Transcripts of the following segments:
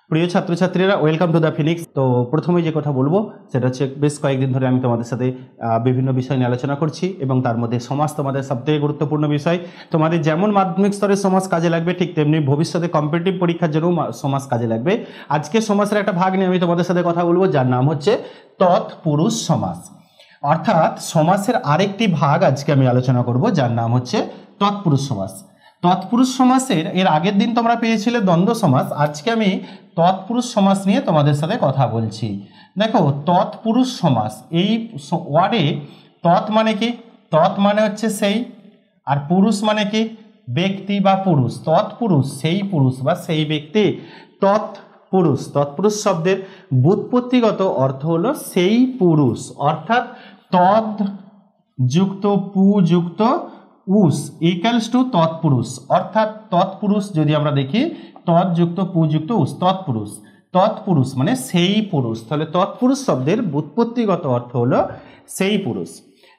প্রিয় ছাত্রছাত্রীরা, welcome to the Phoenix. তো প্রথমে যে কথা বলবো সেটা হচ্ছে, বেশ কয়েকদিন ধরে আমি তোমাদের সাথে বিভিন্ন বিষয় নিয়ে আলোচনা করছি এবং তার মধ্যে সমাজ তোমাদের সবথেকে গুরুত্বপূর্ণ বিষয়। তোমাদের যেমন মাধ্যমিক স্তরে সমাজ কাজে লাগবে, ঠিক তেমনি ভবিষ্যতে কম্পিটিটিভ পরীক্ষার জন্য সমাজ কাজে লাগবে। আজকে সমাজের একটা ভাগ নিয়ে আমি তোমাদের সাথে কথা বলবো, যার নাম হচ্ছে তৎপুরুষ সমাস। অর্থাৎ সমাসের আরেকটি ভাগ আজকে আমি আলোচনা করব, যার নাম হচ্ছে তৎপুরুষ সমাস। তৎপুরুষ সমাসের এর আগের দিন তোমরা পেয়েছিলে দ্বন্দ্ব সমাস, আজকে আমি তৎপুরুষ সমাস নিয়ে তোমাদের সাথে কথা বলছি। দেখো, তৎপুরুষ সমাস, এই ওয়ার্ডে তৎ মানে কি? তৎ মানে হচ্ছে সেই, আর পুরুষ মানে কি? ব্যক্তি বা পুরুষ। তৎপুরুষ সেই পুরুষ বা সেই ব্যক্তি, তৎপুরুষ। তৎপুরুষ শব্দের ব্যুৎপত্তিগত অর্থ হলো সেই পুরুষ, অর্থাৎ তৎ যুক্ত পু যুক্ত উস ইকুয়ালস টু তৎপুরুষ। অর্থাৎ তৎপুরুষ যদি আমরা দেখি, তৎ যুক্ত পু যুক্ত উস, তৎপুরুষ। তৎপুরুষ মানে সেই পুরুষ। তাহলে তৎপুরুষ শব্দের ব্যুৎপত্তিগত অর্থ হলো সেই পুরুষ।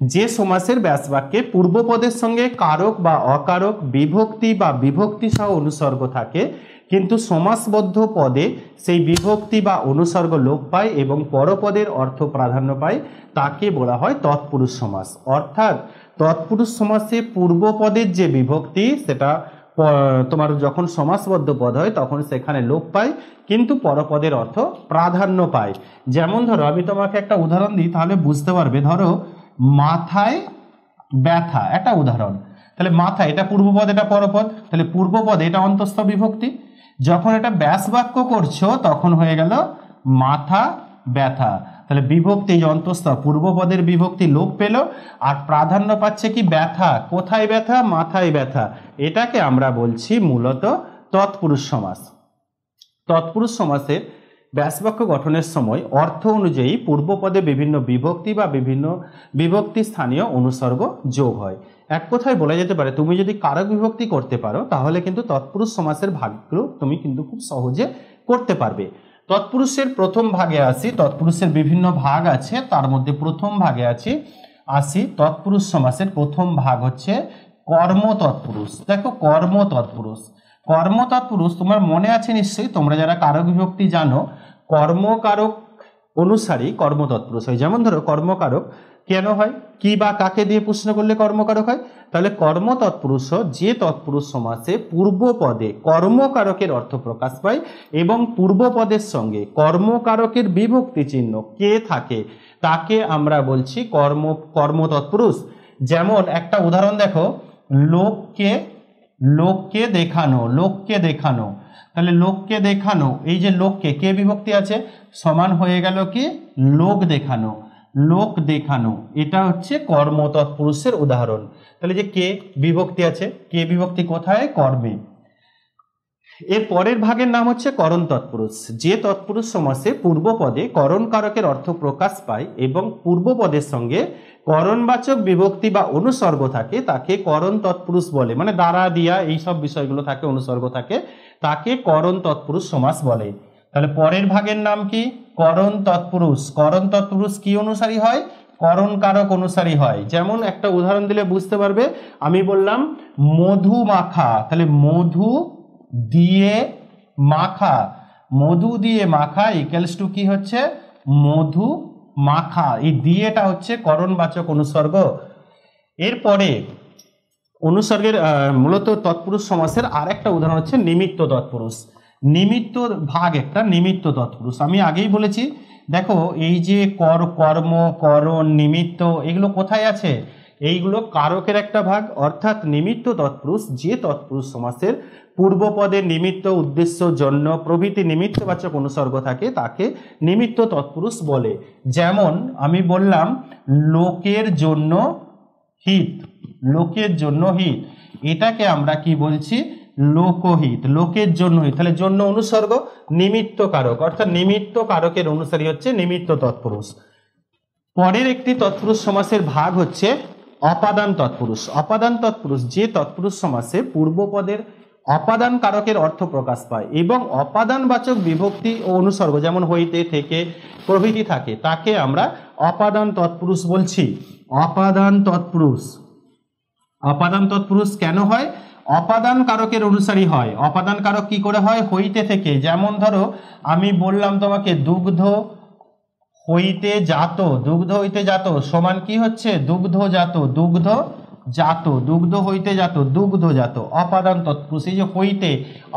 যে সমাসের ব্যাসবাক্যে পূর্বপদের সঙ্গে কারক বা অকারক, বিভক্তি বা বিভক্তি সহ অনুসর্গ থাকে, কিন্তু সমাসবদ্ধ পদে সেই বিভক্তি বা অনুসর্গ লোপ পায় এবং পরপদের অর্থ প্রাধান্য পায়, তাকে বলা হয় তৎপুরুষ সমাস। অর্থাৎ তৎপুরুষ সমাসে পূর্বপদের যে বিভক্তি, সেটা তোমার যখন সমাসবদ্ধ পদ হয় তখন সেখানে লোপ পায়, কিন্তু পরপদের অর্থ প্রাধান্য পায়। যেমন ধরো, আমি তোমাকে একটা উদাহরণ দিই, তাহলে বুঝতে পারবে। ধরো, মাথায় ব্যথা, একটা উদাহরণ। তাহলে মাথা, এটা পূর্বপদ, এটা পরপদ। তাহলে পূর্বপদ এটা অন্তঃস্থ বিভক্তি, যখন এটা ব্যাস বাক্য করছো তখন হয়ে গেল মাথা ব্যথা। তাহলে বিভক্তি, যে অন্তঃস্থ পূর্বপদের বিভক্তি লোপ পেল, আর প্রাধান্য পাচ্ছে কি? ব্যথা। কোথায় ব্যথা? মাথায় ব্যথা। এটাকে আমরা বলছি মূলত তৎপুরুষ সমাস। তৎপুরুষ সমাসের ব্যাসবাক্য গঠনের সময় অর্থ অনুযায়ী পূর্বপদে বিভিন্ন বিভক্তি বা বিভিন্ন বিভক্তি স্থানীয় অনুসর্গ যোগ হয়। এক কথায় বলা যেতে পারে, তুমি যদি কারক বিভক্তি করতে পারো তাহলে কিন্তু তৎপুরুষ সমাসের ভাগগুলো তুমি কিন্তু খুব সহজে করতে পারবে। তৎপুরুষের প্রথম ভাগে আসি। তৎপুরুষের বিভিন্ন ভাগ আছে, তার মধ্যে প্রথম ভাগে আসি। তৎপুরুষ সমাসের প্রথম ভাগ হচ্ছে কর্ম তৎপুরুষ। দেখো, কর্ম তৎপুরুষ। কর্ম তৎপুরুষ তোমার মনে আছে নিশ্চয়ই, তোমরা যারা কারক বিভক্তি জানো, কর্মকারক অনুসারী কর্ম তৎপুরুষ হয়। যেমন ধরো, কর্মকারক কেন হয়? কি বা কাকে দিয়ে প্রশ্ন করলে কর্মকারক হয়? তাহলে কর্ম তৎপুরুষ যে তৎপুরুষ সমাসে পূর্বপদে কর্মকারকের অর্থ প্রকাশ পায় এবং পূর্বপদের সঙ্গে কর্মকারকের বিভক্তি চিহ্ন কে থাকে, তাকে আমরা বলছি কর্ম তৎপুরুষ। যেমন একটা উদাহরণ দেখো, লোককে দেখানো, লোককে দেখানো। তাহলে লোককে দেখানো, এই যে লোককে, কে বিভক্তি আছে, সমান হয়ে গেল কি? লোক দেখানো। লোক দেখানো, এটা হচ্ছে কর্ম তৎপুরুষের উদাহরণ। তাহলে যে কে বিভক্তি আছে, কে বিভক্তি কোথায়? কর্মে। এর পরের ভাগের নাম হচ্ছে করণ তৎপুরুষ। যে তৎপুরুষ সমাসে পূর্বপদে করণ কারকের অর্থ প্রকাশ পায় এবং পূর্বপদের সঙ্গে করণবাচক বিভক্তি বা অনুসর্গ থাকে, তাকে করণ তৎপুরুষ বলে। মানে দ্বারা, দিয়া, এইসব বিষয়গুলো থাকে, অনুসর্গ থাকে, তাকে করণ তৎপুরুষ সমাস বলে। তাহলে পরের ভাগের নাম কি? করণ তৎপুরুষ। করণ তৎপুরুষ কি অনুসারী হয়? করণ কারক অনুসারী হয়। যেমন একটা উদাহরণ দিলে বুঝতে পারবে। আমি বললাম মধু মাখা, তাহলে মধু দিয়ে মাখা, মধু দিয়ে মাখা ইকুয়ালস টু কি হচ্ছে? মধু মাখা। এই দিয়েটা হচ্ছে করণবাচক অনুসর্গ। এরপরে অনুসর্গের মূলত তৎপুরুষ সমাসের আর একটা উদাহরণ হচ্ছে নিমিত্ত তৎপুরুষ। নিমিত্ত ভাগ একটা, নিমিত্ত তৎপুরুষ। আমি আগেই বলেছি, দেখো এই যে কর্ম, করণ, নিমিত্ত, এগুলো কোথায় আছে? এইগুলো কারকের একটা ভাগ। অর্থাৎ নিমিত্ত তৎপুরুষ যে তৎপুরুষ সমাসের পূর্বপদে নিমিত্ত, উদ্দেশ্য, জন্য প্রভৃতি নিমিত্তবাচক অনুসর্গ থাকে, তাকে নিমিত্ত তৎপুরুষ বলে। যেমন আমি বললাম লোকের জন্য হিত, লোকের জন্য হিত, এটাকে আমরা কি বলছি? লোকহিত। লোকের জন্য হিত, তাহলে জন্য অনুসর্গ, নিমিত্ত কারক, অর্থাৎ নিমিত্ত কারকের অনুসারী হচ্ছে নিমিত্ত তৎপুরুষ। পরের একটি তৎপুরুষ সমাসের ভাগ হচ্ছে অপাদান তৎপুরুষ। অপাদান তৎপুরুষ যে তৎপুরুষ সমাসে পূর্বপদের অপাদান কারকের অর্থ প্রকাশ পায় এবং অপাদানবাচক বিভক্তি ও অনুসর্গ, যেমন হইতে, থেকে প্রভৃতি থাকে, তাকে আমরা অপাদান তৎপুরুষ বলছি। অপাদান তৎপুরুষ। অপাদান তৎপুরুষ কেন হয়? অপাদান কারকের অনুসারী হয়। অপাদান কারক কি করে হয়? হইতে থেকে। যেমন ধরো আমি বললাম তোমাকে দুগ্ধ হইতে জাত, দুগ্ধ হইতে জাত সমান কি হচ্ছে? দুগ্ধজাত, দুগ্ধজাত, দুগ্ধ হইতে জাত, দুগ্ধজাত। অপাদান তৎপুরুষ, এই যে হইতে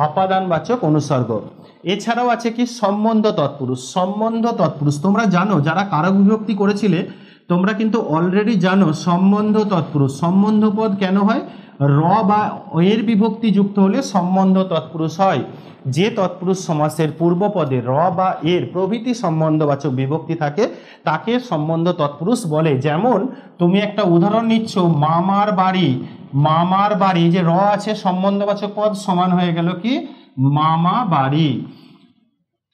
অপাদানবাচক অনুসর্গ। এছাড়াও আছে কি? সম্বন্ধ তৎপুরুষ। সম্বন্ধ তৎপুরুষ তোমরা জানো, যারা কারক বিভক্তি করেছিলে তোমরা কিন্তু অলরেডি জানো সম্বন্ধ তৎপুরুষ। সম্বন্ধ পদ কেন হয়? র বা এর বিভক্তি যুক্ত হলে সম্বন্ধ তৎপুরুষ হয়। যে তৎপুরুষ সমাসের পূর্ব পদে র বা এর প্রভৃতি সম্বন্ধবাচক বিভক্তি থাকে তাকে সম্বন্ধ তৎপুরুষ বলে। যেমন তুমি একটা উদাহরণ নিচ্ছ, মামার বাড়ি, মামার বাড়ি, যে র আছে সম্বন্ধবাচক পদ সমান হয়ে গেল কি? মামা বাড়ি,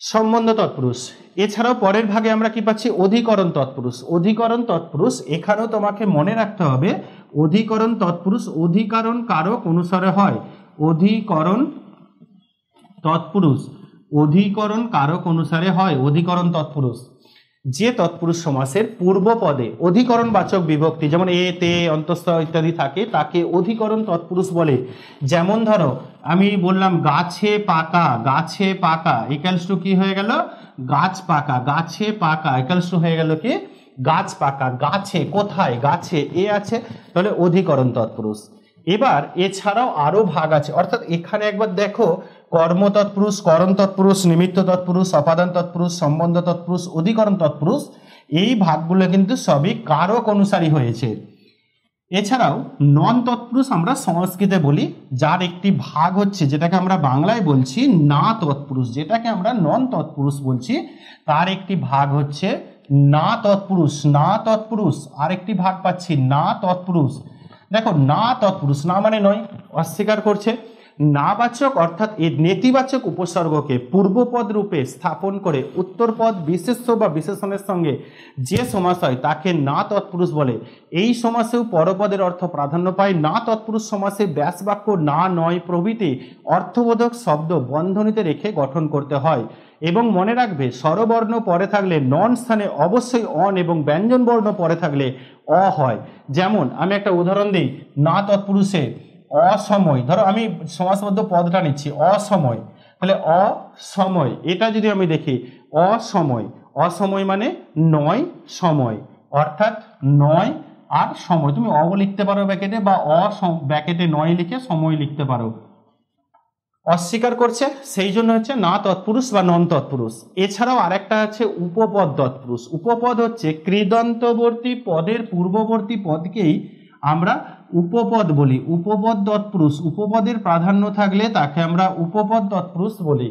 সম্বন্ধ তৎপুরুষ। এছাড়াও পরের ভাগে আমরা কি পাচ্ছি? অধিকরণ তৎপুরুষ। অধিকরণ তৎপুরুষ এখানেও তোমাকে মনে রাখতে হবে, অধিকরণ তৎপুরুষ অধিকরণ কারক অনুসারে হয়। অধিকরণ তৎপুরুষ অধিকরণ কারক অনুসারে হয়। অধিকরণ তৎপুরুষ যে তৎপুরুষ সমাসের পূর্ব পদে অধিকরণ বাচক বিভক্তি যেমন এ, তে, অন্তঃস্থ ইত্যাদি থাকে তাকে অধিকরণ তৎপুরুষ বলে। যেমন ধরো আমি বললাম গাছে পাকা, গাছে পাকা ইকুয়ালস টু কি হয়ে গেল? গাছ পাকা, গাছে পাকা ইকুয়ালস টু হয়ে গেল কি? গাছ পাকা। গাছে কোথায়? গাছে এ আছে, তাহলে অধিকরণ তৎপুরুষ। এবার এছাড়াও আরো ভাগ আছে, অর্থাৎ এখানে একবার দেখো কর্ম তৎপুরুষ, করণ তৎপুরুষ, নিমিত্ত তৎপুরুষ, অপাদান তৎপুরুষ, সম্বন্ধ তৎপুরুষ, অধিকরণ তৎপুরুষ, এই ভাগগুলো কিন্তু সবই কারক অনুসারী হয়েছে। এছাড়াও নন তৎপুরুষ আমরা সংস্কৃতে বলি, যার একটি ভাগ হচ্ছে যেটাকে আমরা বাংলায় বলছি না তৎপুরুষ, যেটাকে আমরা নন তৎপুরুষ বলছি তার একটি ভাগ হচ্ছে না তৎপুরুষ। না তৎপুরুষ আরেকটি ভাগ পাচ্ছি না তৎপুরুষ। দেখো না তৎপুরুষ, না মানে নয়, অস্বীকার করছে। নাবাচক অর্থাৎ এই নেতিবাচক উপসর্গকে পূর্বপদ রূপে স্থাপন করে উত্তরপদ বিশেষ্য বা বিশেষণের সঙ্গে যে সমাস হয় তাকে না তৎপুরুষ বলে। এই সমাসেও পরপদের অর্থ প্রাধান্য পায়। না তৎপুরুষ সমাসে ব্যাস বাক্য না, নয় প্রভৃতি অর্থবোধক শব্দ বন্ধনীতে রেখে গঠন করতে হয়। এবং মনে রাখবে স্বরবর্ণ পরে থাকলে নন স্থানে অবশ্যই অন এবং ব্যঞ্জন বর্ণ পরে থাকলে অ হয়। যেমন আমি একটা উদাহরণ দিই, না তৎপুরুষে অসময়, ধরো আমি সমাসবদ্ধ পদটা নিচ্ছি অসময়, তাহলে অসময় এটা যদি আমি দেখি অসময়, অসময় মানে নয় সময়, অর্থাৎ নয় আর সময়। তুমি অ লিখতে পারো ব্যাকেটে বা ব্যাকেটে নয় লিখে সময় লিখতে পারো। অস্বীকার করছে, সেই জন্য হচ্ছে না তৎপুরুষ বা নন তৎপুরুষ। এছাড়াও আরেকটা আছে উপপদ তৎপুরুষ। উপপদ হচ্ছে কৃদন্তবর্তী পদের পূর্ববর্তী পদকেই আমরা উপপদ বলি। উপপদ তৎপুরুষ, উপপদের প্রাধান্য থাকলে তাকে আমরা উপপদ তৎপুরুষ বলি।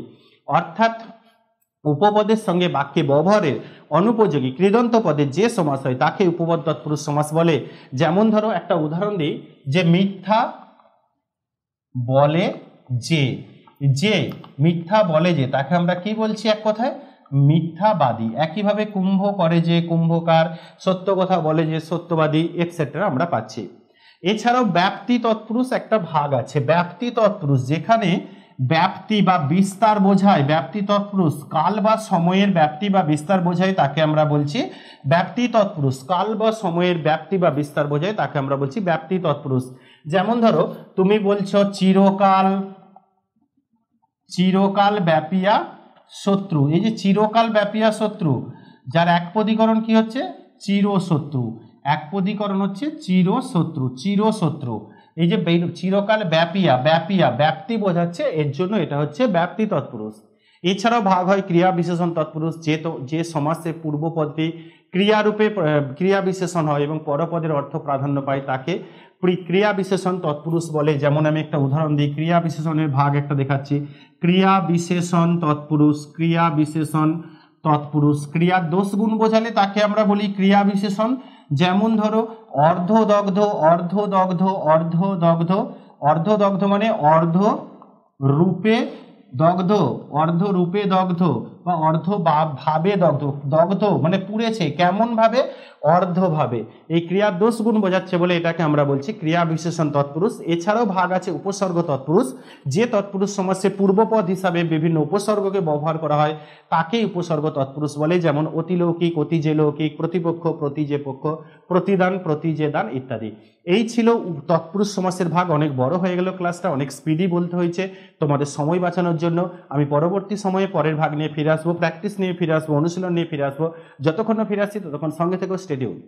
অর্থাৎ উপপদের সঙ্গে বাক্যে ব্যবহারের অনুপযোগী কৃদন্ত পদে যে সমাস হয় তাকে উপপদ তৎপুরুষ সমাস বলে। যেমন ধরো একটা উদাহরণ দিই, যে মিথ্যা বলে যে, যে মিথ্যা বলে যে তাকে আমরা কি বলছি এক কথায়? মিথ্যাবাদী। একইভাবে কুম্ভ করে যে কুম্ভকার, সত্য কথা বলে যে সত্যবাদী, এটসেট্রা আমরা পাচ্ছি। এছাড়াও ব্যাপ্তি তৎপুরুষ একটা ভাগ আছে। ব্যাপ্তি তৎপুরুষ যেখানে ব্যাপ্তি বা বিস্তার বোঝায়, ব্যাপ্তি তৎপুরুষ কাল বা সময়ের ব্যাপ্তি বা বিস্তার বোঝায় তাকে আমরা বলছি ব্যাপ্তি তৎপুরুষ। কাল বা সময়ের ব্যাপ্তি বা বিস্তার বোঝায় তাকে আমরা বলছি ব্যাপ্তি তৎপুরুষ। যেমন ধরো তুমি বলছো চিরকাল, চিরকাল ব্যাপিয়া শত্রু, এই যে চিরকাল ব্যাপিয়া শত্রু যার একপদীকরণ কি হচ্ছে? চিরশত্রু। একপদীকরণ হচ্ছে চিরশত্রু, চিরশত্রু। এই যে চিরকাল ব্যাপিয়া, ব্যাপিয়া ব্যাপ্তি বোঝাচ্ছে, এর জন্য এটা হচ্ছে ব্যাপ্তি তৎপুরুষ। এছাড়াও ভাগ হয় ক্রিয়া বিশেষণ তৎপুরুষ, যে সমাসে পূর্বপদটি ক্রিয়ারূপে ক্রিয়া বিশেষণ হয় এবং পরপদের অর্থ প্রাধান্য পায় তাকে ক্রিয়া বিশেষণ তৎপুরুষ বলে। যেমন আমি একটা উদাহরণ দিই, ক্রিয়া বিশেষণের ভাগ একটা দেখাচ্ছি। ক্রিয়া বিশেষণ তৎপুরুষ, ক্রিয়া বিশেষণ তৎপুরুষ ক্রিয়ার দোষ গুণ বোঝালে তাকে আমরা বলি ক্রিয়া বিশেষণ। যেমন ধরো অর্ধদগ্ধ, অর্ধদগ্ধ, অর্ধদগ্ধ, অর্ধদগ্ধ মানে অর্ধ রূপে দগ্ধ, অর্ধ রূপে দগ্ধ, বা অর্ধ বা ভাবে দগ্ধ, দগ্ধ মানে পুড়েছে কেমন ভাবে, অর্ধভাবে। এই ক্রিয়ার দোষ গুণ বোঝাচ্ছে বলে এটাকে আমরা বলছি ক্রিয়া বিশেষণ তৎপুরুষ। এছাড়াও ভাগ আছে উপসর্গ তৎপুরুষ, যে তৎপুরুষ সমাসে পূর্বপদ হিসাবে বিভিন্ন উপসর্গকে ব্যবহার করা হয় তাকে উপসর্গ তৎপুরুষ বলে, যেমন অতিলৌকিক, অতি যে লৌকিক, প্রতিপক্ষ, প্রতি যে পক্ষ, প্রতিদান, প্রতি যে দান ইত্যাদি। এই ছিল তৎপুরুষ সমাসের ভাগ। অনেক বড় হয়ে গেল ক্লাসটা, অনেক স্পিডি বলতে হয়েছে তোমাদের সময় বাঁচানোর জন্য। আমি পরবর্তী সময়ে পরের ভাগ নিয়ে ফিরে আসবো, প্র্যাকটিস নিয়ে ফিরে আসবো, অনুশীলন নিয়ে ফিরে আসবো। যতক্ষণ না ফিরে আসছি ততক্ষণ সঙ্গে থেকেও, স্টে টিউনড।